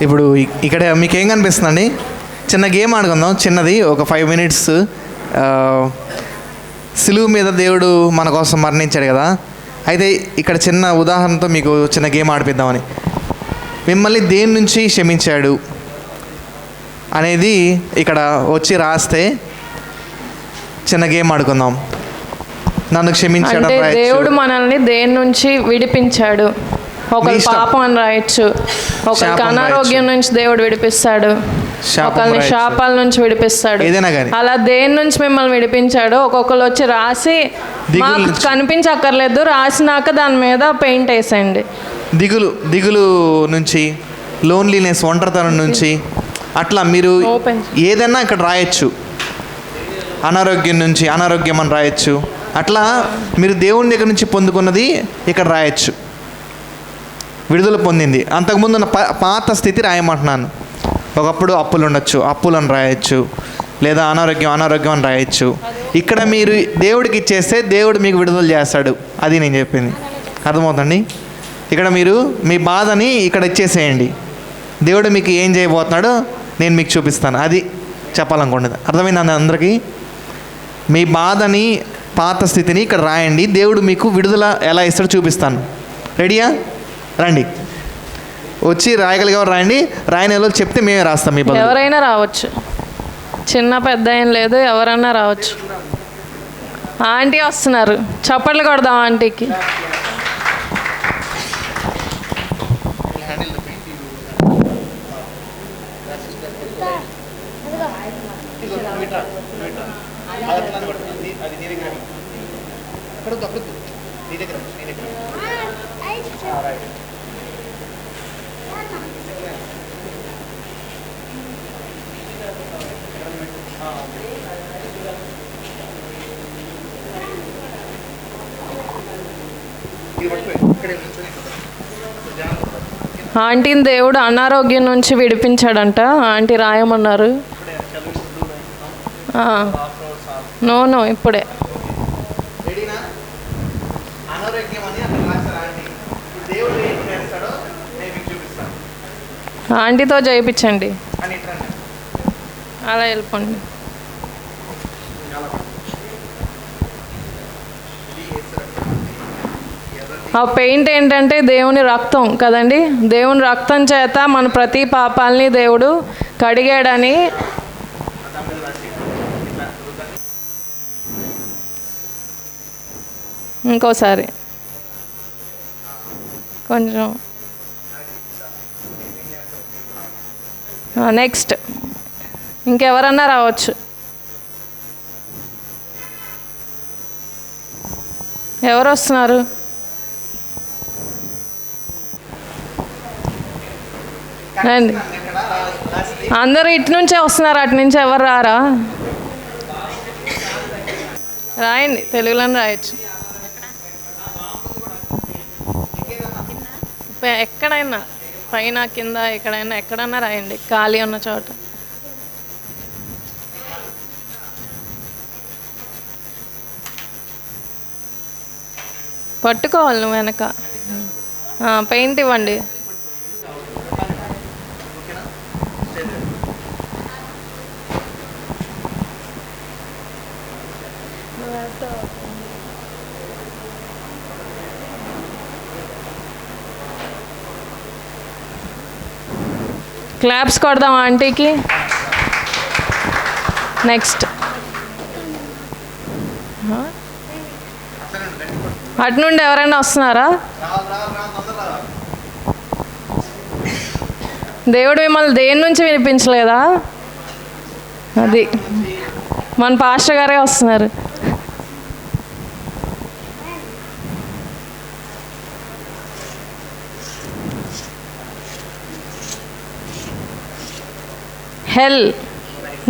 ఇప్పుడు ఇక్కడ మీకు ఏం కనిపిస్తుందండి? చిన్న గేమ్ ఆడుకుందాం, చిన్నది, ఒక 5 minutes. సిలువు మీద దేవుడు మన కోసం మరణించాడు కదా. అయితే ఇక్కడ చిన్న ఉదాహరణతో మీకు చిన్న గేమ్ ఆడిపిద్దామని. మిమ్మల్ని దేని నుంచి క్షమించాడు అనేది ఇక్కడ వచ్చి రాస్తే చిన్న గేమ్ ఆడుకుందాం. నన్ను క్షమించాడు అంటే దేవుడు మనల్ని దేని నుంచి విడిపించాడు. ఒకరి పాపం అని రాయొచ్చు, ఒకరికి అనారోగ్యం నుంచి దేవుడు విడిపిస్తాడు, ఒకరిని శాపాల నుంచి విడిపిస్తాడు. అలా దేని నుంచి మిమ్మల్ని విడిపించాడో ఒక్కొక్కరు వచ్చి రాసి, మాకు కనిపించక్కర్లేదు, రాసినాక దాని మీద పెయింట్ వేసేయండి. దిగులు నుంచి, లోన్లీనెస్, ఒంటరితనం నుంచి, అట్లా మీరు ఏదైనా ఇక్కడ రాయొచ్చు. అనారోగ్యం నుంచి అనారోగ్యం అని రాయొచ్చు. అట్లా మీరు దేవుని దగ్గర నుంచి పొందుకున్నది ఇక్కడ రాయొచ్చు. విడుదల పొందింది అంతకుముందు ఉన్న పాత స్థితి రాయమంటున్నాను. ఒకప్పుడు అప్పులు ఉండొచ్చు, అప్పులను రాయొచ్చు, లేదా అనారోగ్యం అని రాయొచ్చు. ఇక్కడ మీరు దేవుడికి ఇచ్చేస్తే దేవుడు మీకు విడుదల చేస్తాడు. అది నేను చెప్పింది, అర్థమవుతుంది? ఇక్కడ మీరు మీ బాధని ఇక్కడ ఇచ్చేసేయండి, దేవుడు మీకు ఏం చేయబోతున్నాడో నేను మీకు చూపిస్తాను. అది చెప్పాలనుకున్నది. అర్థమైంది అందరికీ? మీ బాధని, పాత స్థితిని ఇక్కడ రాయండి, దేవుడు మీకు విడుదల ఎలా ఇస్తాడో చూపిస్తాను. రెడీయా? రండి, వచ్చి రాయగలిగేవారు రాయండి, రాయని వాళ్ళు చెప్తే మేమే రాస్తాం. మీ ఎవరైనా రావచ్చు, చిన్న పెద్ద ఏం లేదు, ఎవరైనా రావచ్చు. ఆంటీ వస్తున్నారు, చప్పట్లు కొడదాం ఆంటీకి. ఆంటీని దేవుడు అనారోగ్యం నుంచి విడిపించాడంట. ఆంటీ రాయమన్నారు. నో ఇప్పుడే. ఆంటీతో చేయించండి, అలా వెళ్ళిపోండి. ఆ పెయింట్ ఏంటంటే దేవుని రక్తం కదండి. దేవుని రక్తం చేత మన ప్రతి పాపాలని దేవుడు కడిగాడని. ఇంకోసారి కొంచెం నెక్స్ట్ ఇంకెవరన్నా రావచ్చు. ఎవరు వస్తున్నారు? రండి, అందరూ ఇటు నుంచే వస్తున్నారు, అటు నుంచి ఎవరు రారా? రాయండి, తెలుగులోనే రాయొచ్చు. ఎక్కడైనా పైన కింద ఎక్కడైనా రాయండి, ఖాళీ ఉన్న చోట. పట్టుకోవాలి నువ్వు వెనక. పెయింట్ ఇవ్వండి. క్లాప్స్ కొడదాం ఆంటీకి. నెక్స్ట్ అటు నుండి ఎవరైనా వస్తున్నారా? దేవుడు మిమ్మల్ని దేని నుంచి వినిపించలేదా? అది మన పాస్టర్ గారే వస్తున్నారు. హెల్,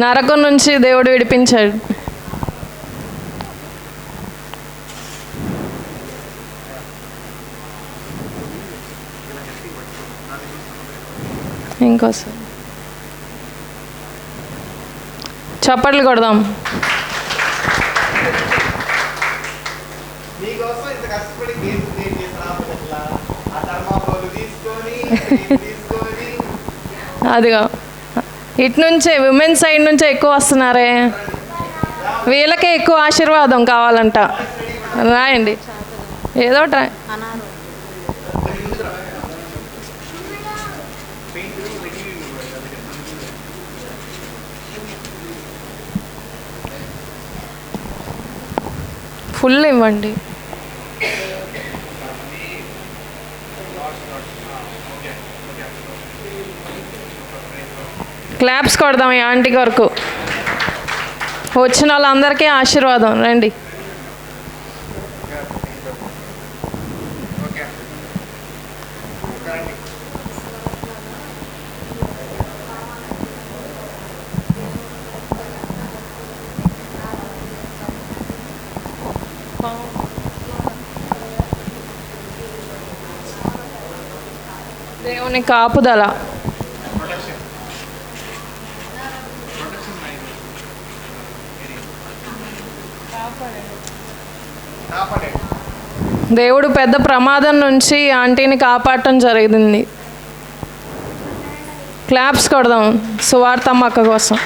నరకం నుంచి దేవుడు విడిపించాడు. ఇంకోసారి చప్పట్లు కొడదాం. అదిగో ఇటు నుంచే విమెన్ సైడ్ నుంచే ఎక్కువ వస్తున్నారే, వీళ్ళకే ఎక్కువ ఆశీర్వాదం కావాలంట. రాయండి ఏదో ట్రై. ఫుల్ ఇవ్వండి. క్లాప్స్ కొడదాం ఈ ఆంటీకి వరకు. వచ్చిన వాళ్ళందరికీ ఆశీర్వాదం. రండి. దేవుని కాపుదల. దేవుడు పెద్ద ప్రమాదం నుంచి ఆంటీని కాపాడటం జరిగింది. క్లాప్స్ కొడదాం సువార్తమ్మ అక్క కోసం.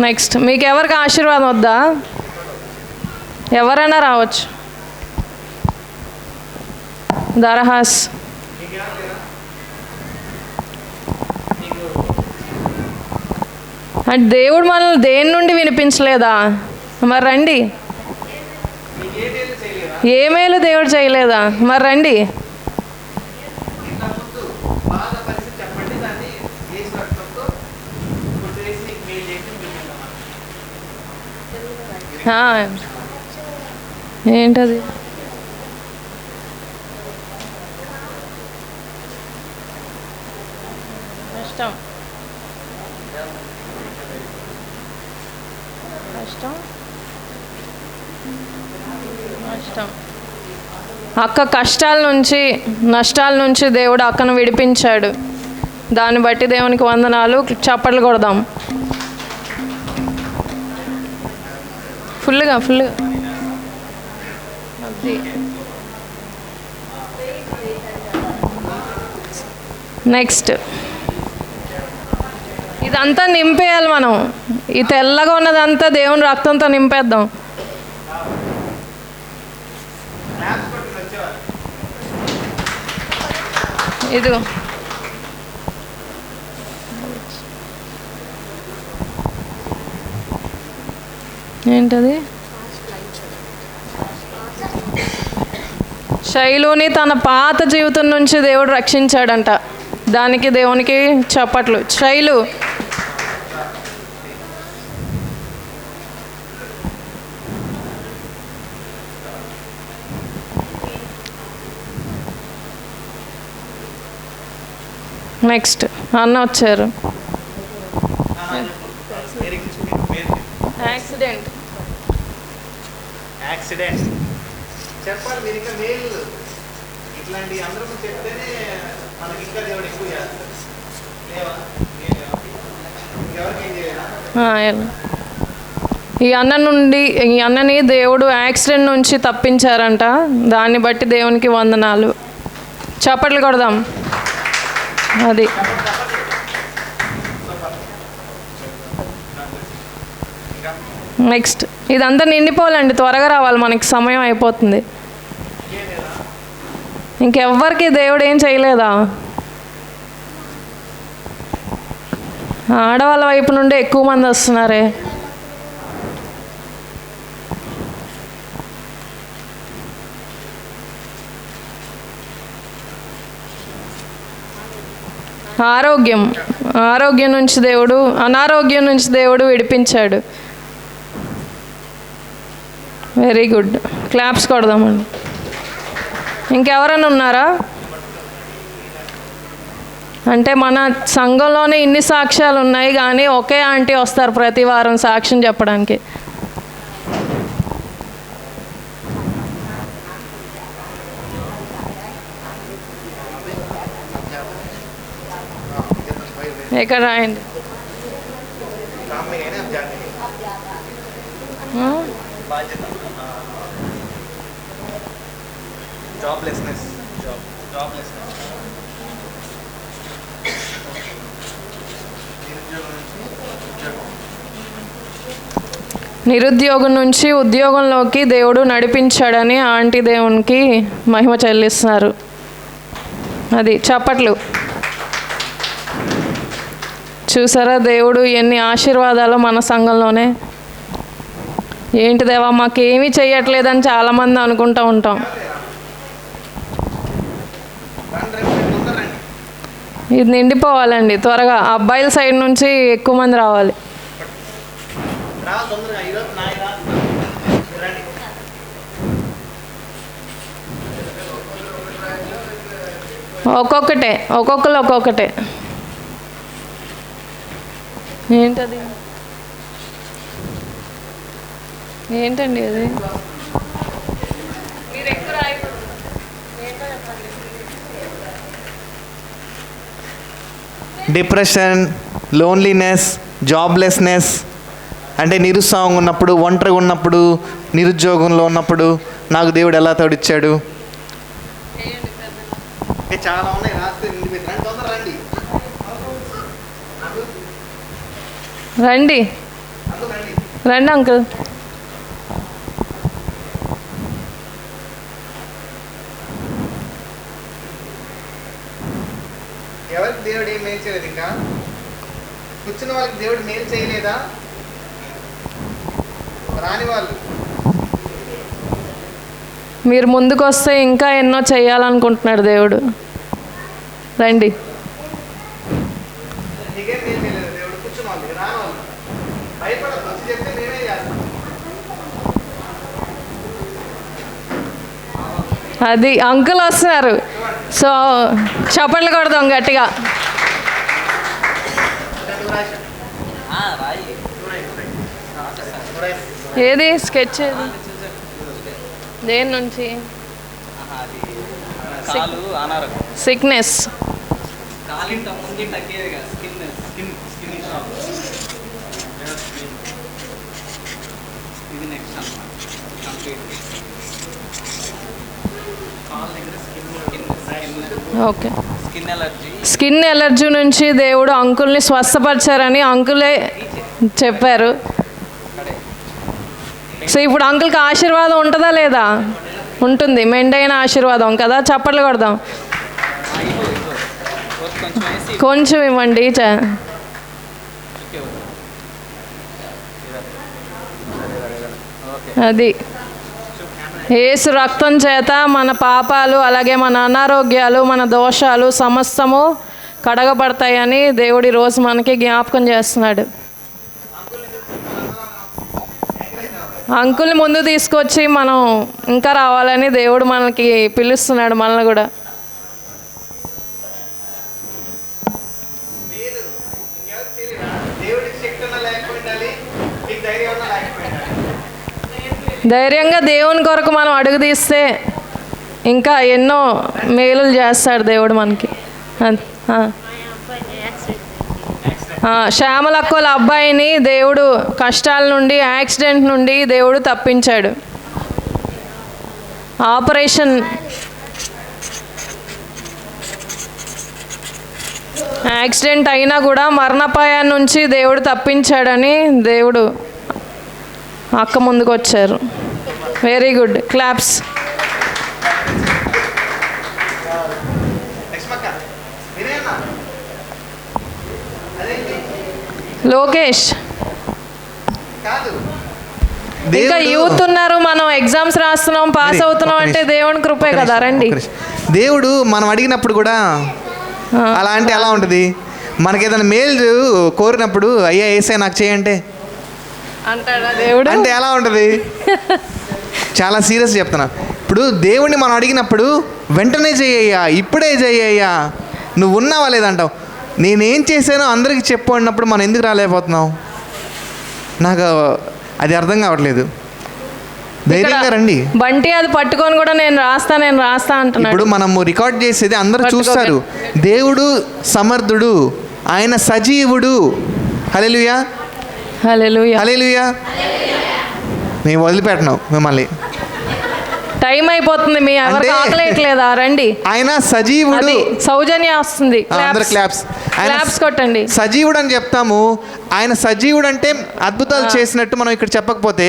నెక్స్ట్ మీకు ఎవరికి ఆశీర్వాదం వద్దా? ఎవరైనా రావచ్చు. దరహాస్ అంటే దేవుడు మనల్ని దేని నుండి వినిపించలేదా? మరి రండి. ఏ మేలు దేవుడు చేయలేదా? మరి రండి. ఏంటది? కష్టం కష్టం నష్టం. అక్క కష్టాల నుంచి నష్టాల నుంచి దేవుడు అక్కను విడిపించాడు. దాన్ని బట్టి దేవునికి వందనాలు. చప్పట్లు కొడదాం ఫుల్గా ఫుల్గా. నెక్స్ట్ ఇదంతా నింపేయాలి మనం. ఈ తెల్లగా ఉన్నదంతా దేవుని రక్తంతో నింపేద్దాం. ఇదిగో ఏంటది? శైలుని తన పాత జీవితం నుంచి దేవుడు రక్షించాడంట. దానికి దేవునికి చప్పట్లు. శైలు నెక్స్ట్ అన్న వచ్చారు. యాక్సిడెంట్ చెప్పాలి మీరు ఇంకా మేలు. ఇట్లాంటి అందరూ చెప్తేనే మనకి ఇంకా దేవుడు ఎక్కువ చేస్తారు. ఈ అన్నని దేవుడు యాక్సిడెంట్ నుంచి తప్పించారంట. దాన్ని బట్టి దేవునికి వందనాలు. చప్పట్లు కొడదాం. అది నెక్స్ట్ ఇదంతా నిండిపోవాలండి. త్వరగా రావాలి, మనకి సమయం అయిపోతుంది. ఇంకెవ్వరికి దేవుడు ఏం చేయలేదా? ఆడవాళ్ళ వైపు నుండి ఎక్కువ మంది వస్తున్నారే. ఆరోగ్యం నుంచి దేవుడు, అనారోగ్యం నుంచి దేవుడు విడిపించాడు. Very good. క్లాప్స్ కొడదామండి. ఇంకెవరైనా ఉన్నారా? అంటే మన సంఘంలోనే ఇన్ని సాక్ష్యాలు ఉన్నాయి కానీ ఒకే ఆంటీ వస్తారు ప్రతి వారం సాక్ష్యం చెప్పడానికి. ఇక్కడ రాయండి. నిరుద్యోగం నుంచి ఉద్యోగంలోకి దేవుడు నడిపించాడని ఆంటీ దేవునికి మహిమ చెల్లిస్తున్నారు. అది చప్పట్లు. చూసారా దేవుడు ఎన్ని ఆశీర్వాదాలు మన సంఘంలోనే. ఏంటి దేవా మాకేమీ చెయ్యట్లేదని చాలామంది అనుకుంటూ ఉంటాం. ఇది నిండిపోవాలండి త్వరగా. అబ్బాయిల సైడ్ నుంచి ఎక్కువ మంది రావాలి. ఒక్కొక్కటే. ఏంటది? ఏంటండి అది? డిప్రెషన్, లోన్లీనెస్, జాబ్లెస్నెస్, అంటే నిరుత్సాహంగా ఉన్నప్పుడు, ఒంటరిగా ఉన్నప్పుడు, నిరుద్యోగంలో ఉన్నప్పుడు నాకు దేవుడు ఎలా తోడిచ్చాడు. చాలా ఉన్నాయి. రండి అంకుల్. ఎవరికి దేవుడు ఏం మేలు చేయలేదు? ఇంకా కూర్చున్న వాళ్ళకి దేవుడు మేలు చేయలేదా? రాని వాళ్ళు మీరు ముందుకు వస్తే ఇంకా ఎన్నో చేయాలనుకుంటున్నాడు దేవుడు. రండి. అది అంకుల్ వస్తున్నారు. సో చప్పట్లు కొడదాం గట్టిగా. ఏది స్కెచ్? ఏది దేని నుంచి? సిక్నెస్. ఓకే. స్కిన్ ఎలర్జీ నుంచి దేవుడు అంకుల్ని స్వస్థపరిచారని అంకులే చెప్పారు. సో ఇప్పుడు అంకుల్కి ఆశీర్వాదం ఉంటుందా లేదా? ఉంటుంది. మెండైన ఆశీర్వాదం కదా. చప్పట్లు కొడదాం. కొంచెం ఇవ్వండి. అది యేసు రక్తం చేత మన పాపాలు, అలాగే మన అనారోగ్యాలు, మన దోషాలు సమస్తము కడగబడతాయని దేవుడి రోజు మనకి జ్ఞాపకం చేస్తున్నాడు. అంకుల్ని ముందు తీసుకొచ్చి మనం ఇంకా రావాలని దేవుడు మనకి పిలుస్తున్నాడు మనల్ని కూడా. ధైర్యంగా దేవుని కొరకు మనం అడుగు తీస్తే ఇంకా ఎన్నో మేలులు చేస్తాడు దేవుడు మనకి. శ్యామలక్కల అబ్బాయిని దేవుడు కష్టాల నుండి, యాక్సిడెంట్ నుండి దేవుడు తప్పించాడు. ఆపరేషన్ యాక్సిడెంట్ అయినా కూడా మరణపాయాన్ని నుంచి దేవుడు తప్పించాడని దేవుడు అక్క ముందుకు వచ్చారు. Very good. క్లాప్స్. లోకేష్, ఇంకా యూత్ ఉన్నారు, మనం ఎగ్జామ్స్ రాస్తున్నాం, పాస్ అవుతున్నాం అంటే దేవుని కృపే కదా. రండి. దేవుడు మనం అడిగినప్పుడు కూడా అలా అంటే ఎలా ఉంటుంది? మనకి ఏదైనా మేలు కోరినప్పుడు అయ్యా ఏసే నాకు చేయంటే అంటాడా దేవుడు? అంటే ఎలా ఉంటుంది? చాలా సీరియస్ చెప్తున్నా. ఇప్పుడు దేవుడిని మనం అడిగినప్పుడు వెంటనే చేయ్యా, ఇప్పుడే చేయ్యా, నువ్వు ఉన్నావా లేదంటావు. నేనేం చేశానో అందరికీ చెప్పు అన్నప్పుడు మనం ఎందుకు రాలేకపోతున్నావు? నాకు అది అర్థం కావట్లేదు. ధైర్యంగా రండి. బంటి అది పట్టుకొని కూడా నేను రాస్తా అంటున్నాడు. ఇప్పుడు మనము రికార్డ్ చేసేది అందరూ చూస్తారు. దేవుడు సమర్థుడు, ఆయన సజీవుడు. హల్లెలూయా, హల్లెలూయా, హల్లెలూయా. మేము వదిలిపెట్టను మిమ్మల్ని. టైం అయిపోతుంది, మీ ఎవరికి ఆకలేయట్లేదా? రండి. ఆయన సజీవుడు. సౌజన్య వస్తుంది, క్లాప్స్ కొట్టండి. సజీవుడు అని చెప్తాము. ఆయన సజీవుడు అంటే అద్భుతాలు చేసినట్టు మనం ఇక్కడ చెప్పకపోతే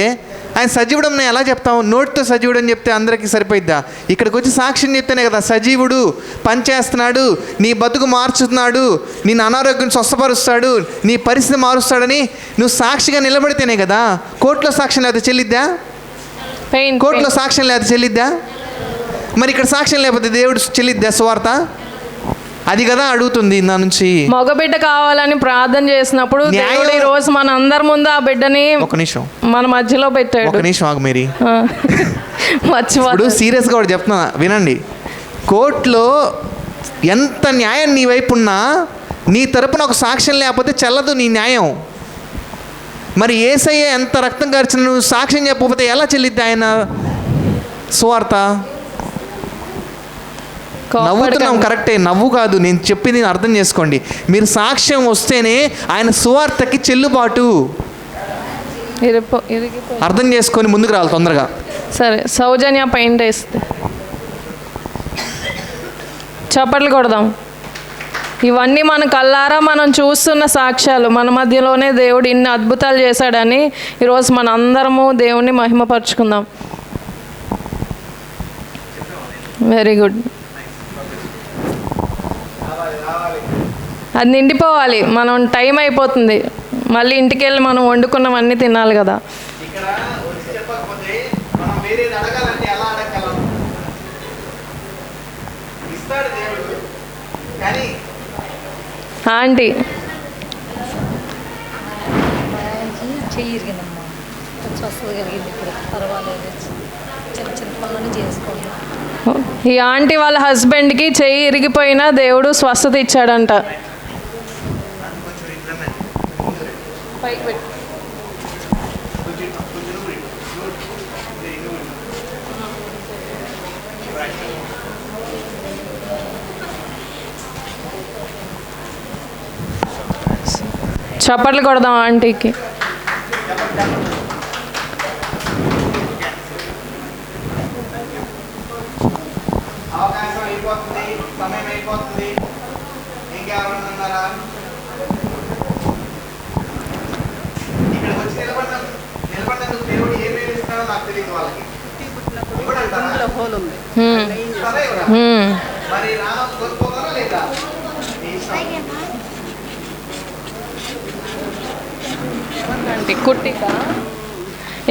ఆయన సజీవుడు నేను ఎలా చెప్తాము? నోటితో సజీవుడు అని చెప్తే అందరికీ సరిపోయిద్దా? ఇక్కడికి వచ్చి సాక్ష్యం చెప్తేనే కదా సజీవుడు, పనిచేస్తున్నాడు, నీ బతుకు మార్చుతున్నాడు, నేను అనారోగ్యం స్వస్థపరుస్తాడు, నీ పరిస్థితి మారుస్తాడని నువ్వు సాక్షిగా నిలబడితేనే కదా. కోర్టులో సాక్ష్యం లేకపోతే చెల్లిద్దా? కోర్టులో సాక్ష్యం లేకపోతే చెల్లిద్దా? మరి ఇక్కడ సాక్ష్యం లేకపోతే దేవుడు చెల్లిద్దా సువార్త? అది కదా అడుగుతుంది నా నుంచి. మగబిడ్డ కావాలని ప్రార్థన చేసినప్పుడు దేవుడు ఈ రోజు మన అందరి ముందు ఆ బిడ్డని ఒక నిమిషం మన మధ్యలో పెట్టాడు. ఒక నిమిషం ఆగు మేరీ, ఇప్పుడు సీరియస్గా కూడా చెప్తున్నా వినండి. కోర్టులో ఎంత న్యాయం నీ వైపు ఉన్నా నీ తరపున ఒక సాక్ష్యం లేకపోతే చెల్లదు నీ న్యాయం. మరి యేసయ్య ఎంత రక్తం కార్చిన నువ్వు సాక్ష్యం చెప్పకపోతే ఎలా చెల్లిద్ది ఆయన సువార్త? నవ్వుతున్నాం కరెక్టే, నవ్వు కాదు, నేను చెప్పింది అర్థం చేసుకోండి. మీరు సాక్ష్యం వస్తేనే ఆయన సువార్తకి చెల్లుబాటు. అర్థం చేసుకొని ముందుకు రావాలి తొందరగా. సరే, సౌజన్య పెయింట్ వేస్తే చప్పట్లు కొడదాం. ఇవన్నీ మన కళ్ళారా మనం చూస్తున్న సాక్ష్యాలు. మన మధ్యలోనే దేవుడు ఇన్ని అద్భుతాలు చేశాడని ఈరోజు మన అందరము దేవుణ్ణి మహిమపరుచుకుందాం. Very good. అది నిండిపోవాలి. మనం టైం అయిపోతుంది, మళ్ళీ ఇంటికి వెళ్ళి మనం వండుకున్నవన్నీ తినాలి కదా. ఆంటీ ఈ ఆంటీ వాళ్ళ హస్బెండ్కి చెయ్యి ఇరిగిపోయినా దేవుడు స్వస్థత ఇచ్చాడంట. చప్పట్లు కొడదాం ఆంటీకి.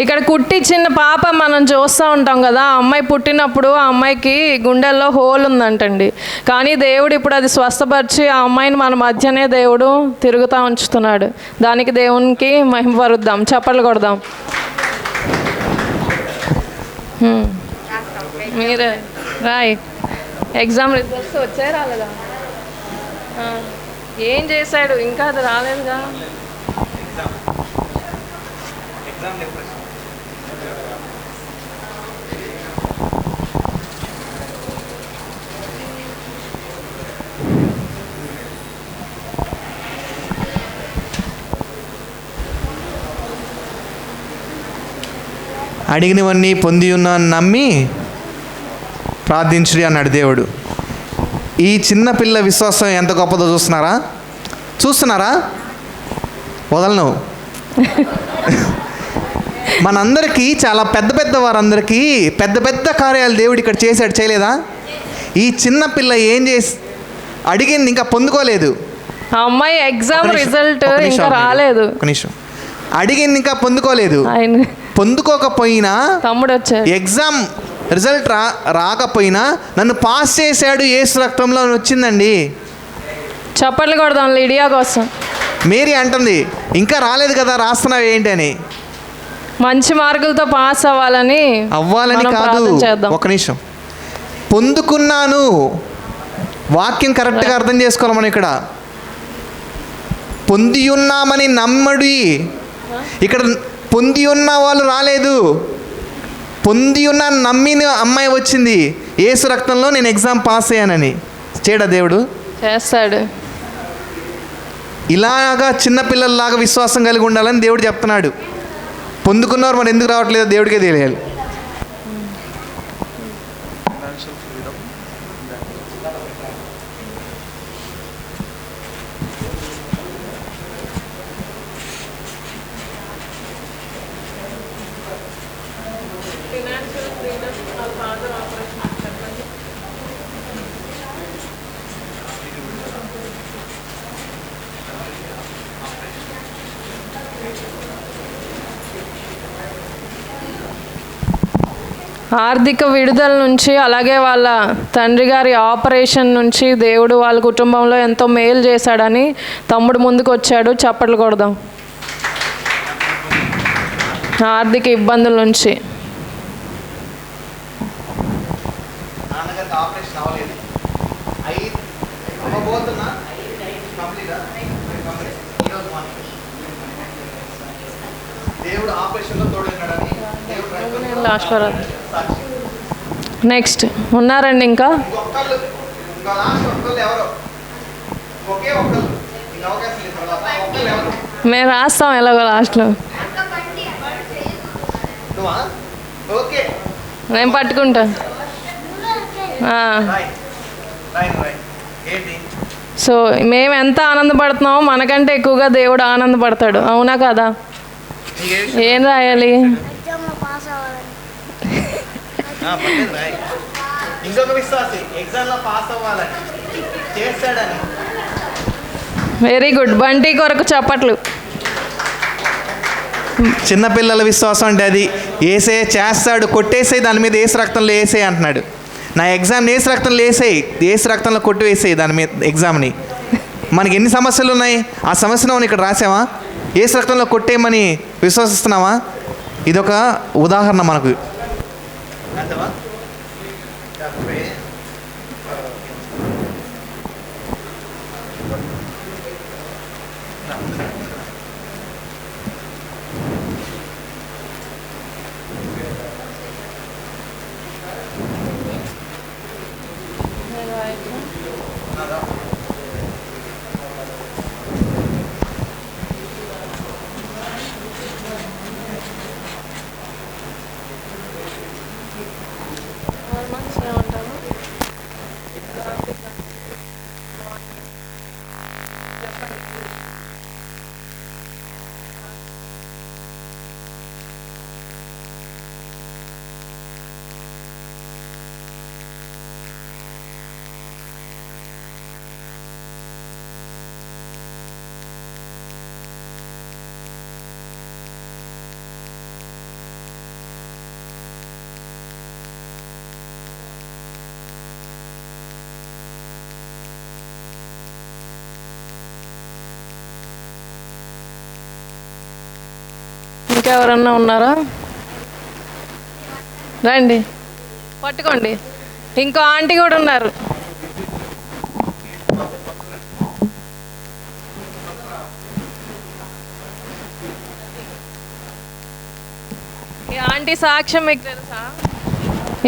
ఇక్కడ కుట్టి చిన్న పాప మనం చూస్తూ ఉంటాం కదా. ఆ అమ్మాయి పుట్టినప్పుడు ఆ అమ్మాయికి గుండెల్లో హోల్ ఉందంటండి. కానీ దేవుడు ఇప్పుడు అది స్వస్థపరిచి ఆ అమ్మాయిని మన మధ్యనే దేవుడు తిరుగుతూ ఉంచుతున్నాడు. దానికి దేవునికి మహిమపరుద్దాం, చప్పట్లు కొడదాం. మీరే రాయ్. ఎగ్జామ్ రిజల్ట్స్ వచ్చాయి రాలేదా? ఏం చేశాడు ఇంకా అది రాలేదుగా. అడిగినవన్నీ పొంది ఉన్నాను నమ్మి ప్రార్థించుడి అన్నాడు దేవుడు. ఈ చిన్న పిల్ల విశ్వాసం ఎంత గొప్పదో చూస్తున్నారా? వదలను. మనందరికీ చాలా పెద్ద వారందరికీ పెద్ద కార్యాలు దేవుడు ఇక్కడ చేశాడు, చేయలేదా? ఈ చిన్న పిల్ల ఏం చేసి అడిగింది ఇంకా పొందుకోలేదు. ఆ అమ్మాయి ఎగ్జామ్ రిజల్ట్ ఇంకా రాలేదు. ఒక నిమిషం. అడిగింది ఇంకా పొందుకోలేదు. పొందుకోకపోయినా తమ్ముడు వచ్చాడు. ఎగ్జామ్ రిజల్ట్ రాకపోయినా నన్ను పాస్ చేశాడు యేసు రక్తంలో వచ్చిందండి. చప్పట్లు కొడదాం లిడియా కోసం. మేరీ అంటుంది ఇంకా రాలేదు కదా, రాస్తున్నావు ఏంటి అని. మంచి మార్కులతో పాస్ అవ్వాలని కాదు. ఒక నిమిషం. పొందుకున్నాను. వాక్యం కరెక్ట్గా అర్థం చేసుకోవాలి మనం. ఇక్కడ పొంది ఉన్నామని నమ్మడి. ఇక్కడ పొంది ఉన్న వాళ్ళు రాలేదు, పొంది ఉన్న నమ్మిన అమ్మాయి వచ్చింది. యేసు రక్తంలో నేను ఎగ్జామ్ పాస్ అయ్యానని. చేయడా దేవుడు? చేస్తాడు. ఇలాగా చిన్నపిల్లల్లాగా విశ్వాసం కలిగి ఉండాలని దేవుడు చెప్తున్నాడు. పొందుకున్నవారు మరి ఎందుకు రావట్లేదో దేవుడికే తెలియాలి. ఆర్థిక విడుదల నుంచి, అలాగే వాళ్ళ తండ్రి గారి ఆపరేషన్ నుంచి దేవుడు వాళ్ళ కుటుంబంలో ఎంతో మేలు చేశాడని తమ్ముడు ముందుకు వచ్చాడు. చప్పట్లు కొడదాం. ఆర్థిక ఇబ్బందుల నుంచి నెక్స్ట్ ఉన్నారండి ఇంకా మేము రాస్తాం ఎలాగో లాస్ట్లో. నేను పట్టుకుంటా. సో మేము ఎంత ఆనందపడుతున్నామో మనకంటే ఎక్కువగా దేవుడు ఆనందపడతాడు. అవునా కదా? ఏం రాయాలి? Very good. బంటి కొరకు చప్పట్లు. చిన్నపిల్లల విశ్వాసం అంటే అది. ఏసే చేస్తాడు, కొట్టేసేయి, దాని మీద ఏసు రక్తంలో వేసేయి అంటున్నాడు. నా ఎగ్జామ్ని ఏసు రక్తంలో వేసేయి, ఏసు రక్తంలో కొట్టి వేసేయి దాని మీద ఎగ్జామ్ని. మనకి ఎన్ని సమస్యలు ఉన్నాయి, ఆ సమస్యను మనం ఇక్కడ రాసామా? ఏసు రక్తంలో కొట్టేయమని విశ్వసిస్తున్నావా? ఇదొక ఉదాహరణ మనకు. ఇంకా ఎవరన్నా ఉన్నారా? రండి, పట్టుకోండి. ఇంకో ఆంటీ కూడా ఉన్నారు. ఈ ఆంటీ సాక్ష్యం మీకు తెలుసా?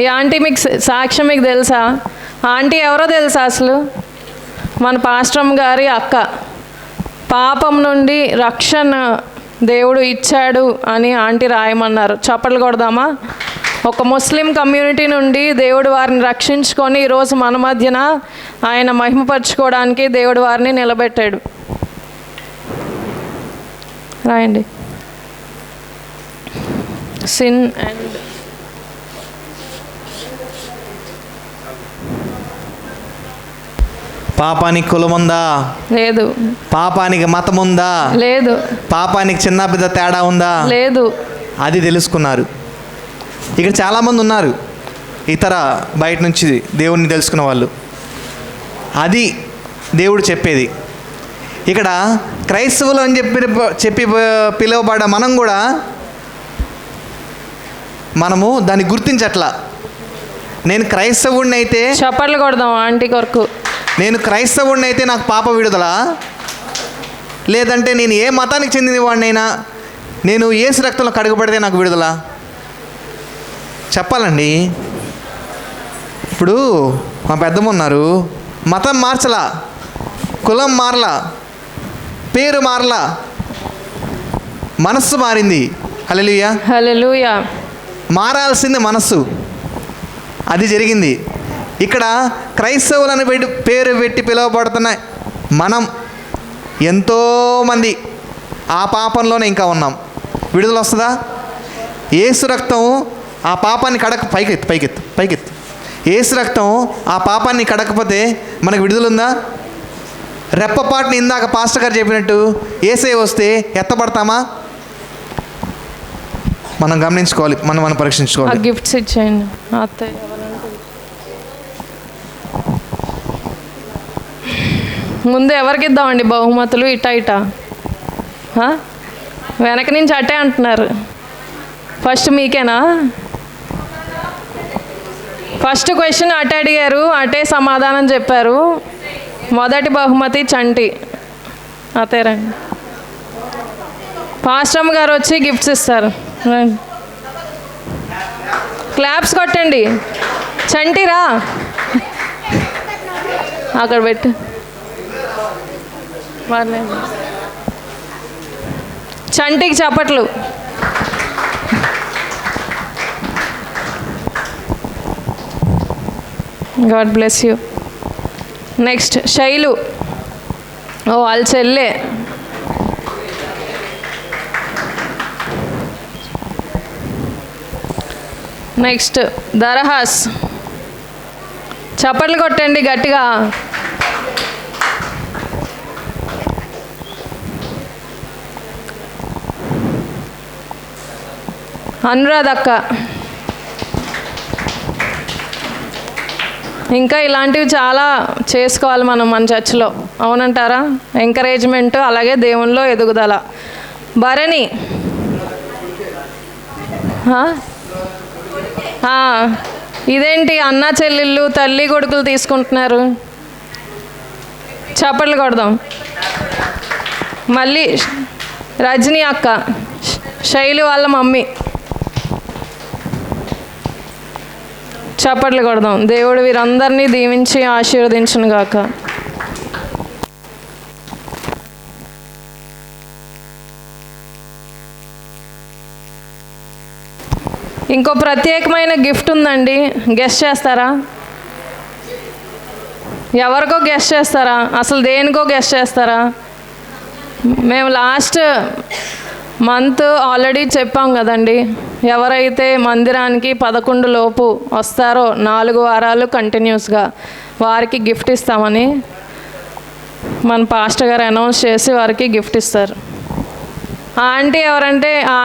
ఈ ఆంటీ మీకు సాక్ష్యం మీకు తెలుసా? ఆంటీ ఎవరో తెలుసా అసలు? మన పాస్టరమ్మ గారి అక్క. పాపం నుండి రక్షణ దేవుడు ఇచ్చాడు అని ఆంటీ రాయమన్నారు. చప్పట్లు కొడదామా? ఒక ముస్లిం కమ్యూనిటీ నుండి దేవుడు వారిని రక్షించుకొని ఈరోజు మన మధ్యన ఆయన మహిమపరచుకోవడానికి దేవుడు వారిని నిలబెట్టాడు. రాయండి. సిన్ అండ్ పాపానికి కులం ఉందా? లేదు. పాపానికి మతం ఉందా? లేదు. పాపానికి చిన్న పెద్ద తేడా ఉందా? లేదు. అది తెలుసుకున్నారు. ఇక్కడ చాలామంది ఉన్నారు ఇతర బయట నుంచి దేవుడిని తెలుసుకున్న వాళ్ళు. అది దేవుడు చెప్పేది. ఇక్కడ క్రైస్తవులు అని చెప్పి పిలువబడ్డ మనం కూడా మనము దాన్ని గుర్తించట్లా. నేను క్రైస్తవుడిని అయితే, చప్పట్లు కొడదాం ఆంటీ కొరకు, నేను క్రైస్తవుడిని అయితే నాకు పాప విడుదల, లేదంటే నేను ఏ మతానికి చెందిన వాడినైనా నేను యేసు రక్తంలో కడగబడితే నాకు విడుదల చెప్పాలండి. ఇప్పుడు మా పెద్దమ్మ ఉన్నారు, మతం మార్చలా, కులం మారలా, పేరు మారలా, మనస్సు మారింది. హల్లెలూయా, హల్లెలూయా. మారాల్సింది మనస్సు. అది జరిగింది. ఇక్కడ క్రైస్తవులని పేరు పెట్టి పిలువబడుతున్న మనం ఎంతోమంది ఆ పాపంలోనే ఇంకా ఉన్నాం. విడుదల వస్తుందా? యేసు రక్తం ఆ పాపాన్ని పైకెత్తు. యేసు రక్తం ఆ పాపాన్ని కడకపోతే మనకు విడుదల ఉందా? రెప్పపాటుని ఇందాక పాస్టర్ గారు చెప్పినట్టు యేసయ్య వస్తే ఎత్తపడతామా? మనం గమనించుకోవాలి, మనం పరీక్షించుకోవాలి. గిఫ్ట్స్ ఇచ్చేయండి అత్తయ్య. ముందు ఎవరికి ఇద్దామండి బహుమతులు? ఇటా వెనక నుంచి అటే అంటున్నారు. ఫస్ట్ మీకేనా? ఫస్ట్ క్వశ్చన్ అటే అడిగారు, అటే సమాధానం చెప్పారు. మొదటి బహుమతి చంటి. అతే రండి. పాస్టమ్ గారు వచ్చి గిఫ్ట్స్ ఇస్తారు. క్లాప్స్ కొట్టండి. చంటిరా అక్కడ పెట్టు. చంటికి చప్పట్లు. God bless you. Next Shailu. ఓ వాళ్ళ చెల్లె. నెక్స్ట్ దరహాస్. చప్పట్లు కొట్టండి గట్టిగా. అనురాధ అక్క. ఇంకా ఇలాంటివి చాలా చేసుకోవాలి మనం మన చర్చ్లో, అవునంటారా? ఎంకరేజ్మెంట్, అలాగే దేవునిలో ఎదుగుదల. భరణి. ఇదేంటి అన్న చెల్లెళ్ళు తల్లి కొడుకులు తీసుకుంటున్నారు? చప్పట్లు కొడదాం. మళ్ళీ రజనీ అక్క, శైలు వాళ్ళ మమ్మీ. చప్పట్లు కొడదాం. దేవుడు వీరందరినీ దీవించి ఆశీర్వదించును గాక. ఇంకో ప్రత్యేకమైన గిఫ్ట్ ఉందండి. గెస్ట్ చేస్తారా? ఎవరికో గెస్ట్ చేస్తారా? అసలు దేనికో గెస్ట్ చేస్తారా? మేము లాస్ట్ మంత్ ఆల్రెడీ చెప్పాం కదండి, ఎవరైతే మందిరానికి 11 లోపు వస్తారో 4 వారాలు కంటిన్యూస్గా వారికి గిఫ్ట్ ఇస్తామని మన పాస్టర్ గారు అనౌన్స్ చేసి వారికి గిఫ్ట్ ఇస్తారు. ఆ ఆంటీ ఎవరంటే ఆ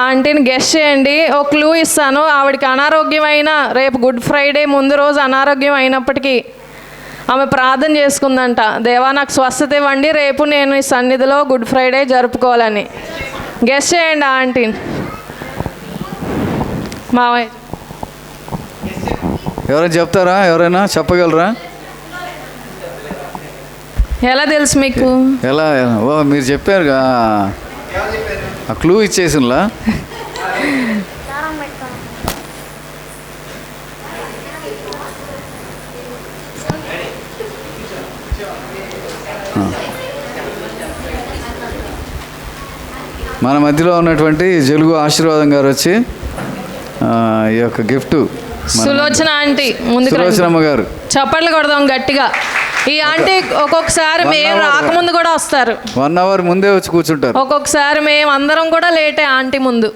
ఆంటీని గెస్ట్ చేయండి. ఒక క్లూ ఇస్తాను. ఆవిడకి అనారోగ్యమైన, రేపు గుడ్ ఫ్రైడే ముందు రోజు అనారోగ్యం అయినప్పటికీ ఆమె ప్రార్థన చేసుకుందంట, దేవా నాకు స్వస్థత ఇవ్వండి, రేపు నేను ఈ సన్నిధిలో గుడ్ ఫ్రైడే జరుపుకోవాలని. గెస్ట్ చేయండి ఆ ఆంటీని. మావయ్య ఎవరైనా చెప్తారా? ఎవరైనా చెప్పగలరా? ఎలా తెలుసు మీకు? ఎలా? ఓ మీరు చెప్పారుగా, ఆ క్లూ ఇచ్చేసినలా. మన మధ్యలో ఉన్నటువంటి జలుగు ఆశీర్వాదం గారు వచ్చి ఈ యొక్క గిఫ్ట్ సులోచన ఆంటీ ముందుకు సులోచనమ్మ గారు. చప్పట్లు కొడదాం గట్టిగా. ఈ ఆంటీ ఒక్కొక్కసారి మేము రాకముందు కూడా వస్తారు, 1 అవర్ ముందే వచ్చి కూర్చుంటారు. ఒక్కొక్కసారి మేము అందరం కూడా లేటే ఆంటీ ముందు.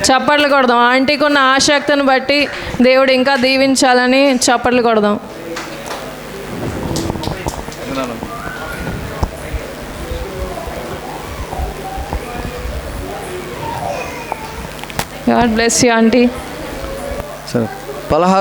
చప్పట్లు కొడదాం. ఆంటీకి ఉన్న ఆసక్తిని బట్టి దేవుడు ఇంకా దీవించాలని చప్పట్లు కొడదాం. God bless you aunty. సరే, పలహారం